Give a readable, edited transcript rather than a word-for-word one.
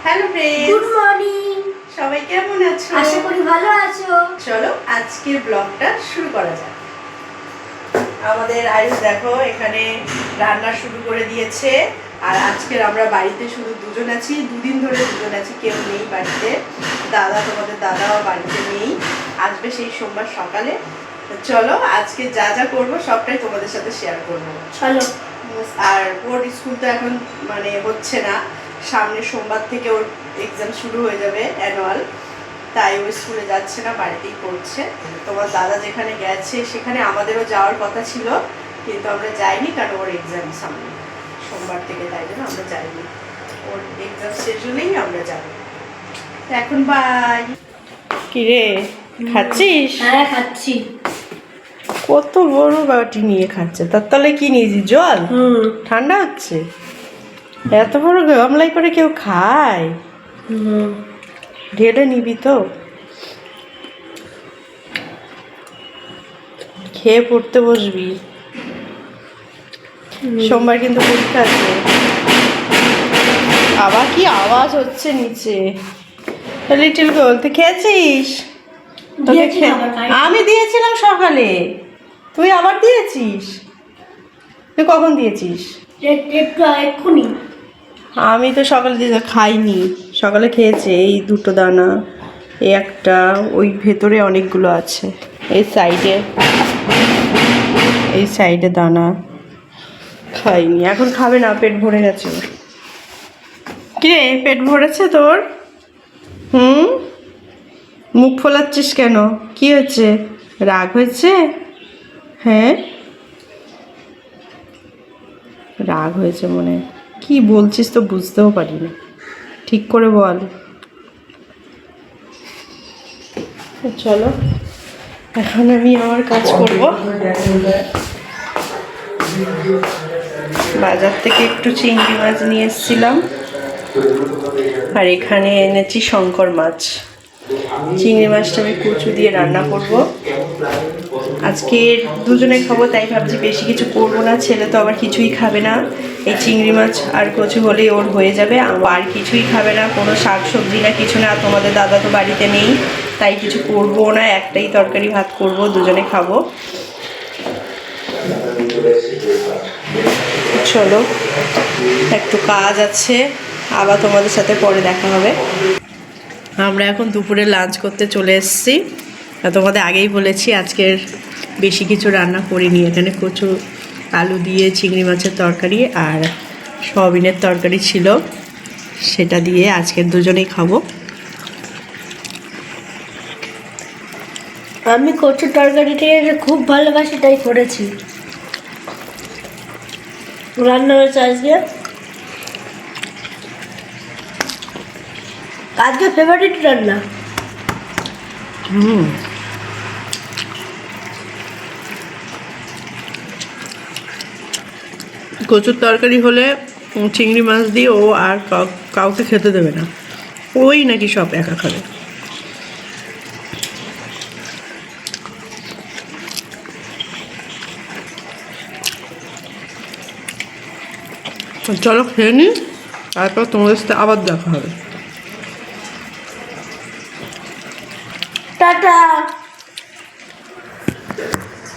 Hello friends, good morning. সবাই কেমন আছো? আশা করি ভালো আছো। চলো আজকের ব্লগটা শুরু করা যাক। আমাদের আয়ুষ দেখো এখানে রান্না শুরু করে দিয়েছে। আর আজকের আমরা বাড়িতে শুধু দুজন আছি, দুদিন ধরে দুজন আছি, কেউ নেই বাড়িতে। তোমাদের দাদাও বাড়িতে নেই, আসবে সেই সোমবার সকালে। তো চলো আজকে যা যা করবো সবটাই তোমাদের সাথে শেয়ার করবো। চলো। আর ওর স্কুল তো এখন হচ্ছে না, সামনে সোমবার থেকে ওর এক্সাম শুরু হয়ে যাবে অ্যানুয়াল, তাই ও স্কুলে যাচ্ছে না, বাড়িতেই পড়ছে। তোমার দাদা যেখানে গেছে সেখানে আমাদেরও যাওয়ার কথা ছিল, কিন্তু আমরা যাইনি কারণ ওর এক্সাম সামনে সোমবার থেকে, তাই জন্য আমরা যাইনি। ওর এক্সাম শেষ হলেই আমরা যাব। এখন বাই। কিরে খাচ্ছিস? হ্যাঁ খাচ্ছি। কত বড় বাটি নিয়ে খাচ্ছে, তার তলে কি নিয়েছি? জল? ঠান্ডা হচ্ছে? এত বড় গামলাই করে কেউ খায়? ঢেলে নিবি তো, খেয়ে পড়তে বসবি। সোমবার কিন্তু পরীক্ষা আছে। আবার কি আওয়াজ হচ্ছে নিচে? লিটিল গোল, তুই খেয়েছিস? আমি দিয়েছিলাম সকালে, তুই আবার দিয়েছিস? তুই কখন দিয়েছিস? এক্ষুনি। আমি তো সকালে দিয়ে খাইনি, সকালে খেয়েছে এই দুটো দানা, এই একটা, ওই ভেতরে অনেকগুলো আছে, এই সাইডে দানা খাইনি। এখন খাবে না, পেট ভরে গেছে। কিরে পেট ভরেছে তোর? মুখ ফোলাচ্ছিস কেন? কি হয়েছে? রাগ হয়েছে? হ্যাঁ রাগ হয়েছে মনে। কি বলছিস তো বুঝতেও পারি না, ঠিক করে বল। চলো এখন আমি আমার কাজ করব। বাজার থেকে একটু চিংড়ি মাছ নিয়ে এসেছিলাম, আর এখানে এনেছি শঙ্কর মাছ। চিংড়ি মাছটা আমি কচু দিয়ে রান্না করব। আজকে দুজনে খাবো, তাই ভাবছি বেশি কিছু করবো না, ছেলে তো আবার কিছুই খাবে না। এই চিংড়ি মাছ আর কচু হলেই ওর হয়ে যাবে, আর কিছুই খাবে না, কোনো শাক সবজি না, কিছু না। তোমাদের দাদা তো বাড়িতে নেই, তাই কিছু করবো না, একটাই তরকারি ভাত করব, দুজনে খাবো। চলো একটু কাজ আছে, আবার তোমাদের সাথে পরে দেখা হবে। আমরা এখন দুপুরে লাঞ্চ করতে চলে এসেছি। তোমাদের আগেই বলেছি আজকের বেশি কিছু রান্না করিনি। এখানে কচু আলু দিয়ে চিংড়ি মাছের তরকারি আর সয়াবিনের তরকারি ছিল, সেটা দিয়ে আজকের দুজনেই খাবো। আমি কচুর তরকারিটা খুব ভালোবাসি, তাই করেছি। রান্না হয়েছে আজকে, আজকে ফেভারিট রান্না। কচুর তরকারি হলে চিংড়ি মাছ দিয়ে ও আর কাউকে খেতে দেবে না, ওই নাকি সব একা খাবে। চলো খেয়ে নি, তারপর তোমাদের সাথে আবার দেখা হবে। টাটা।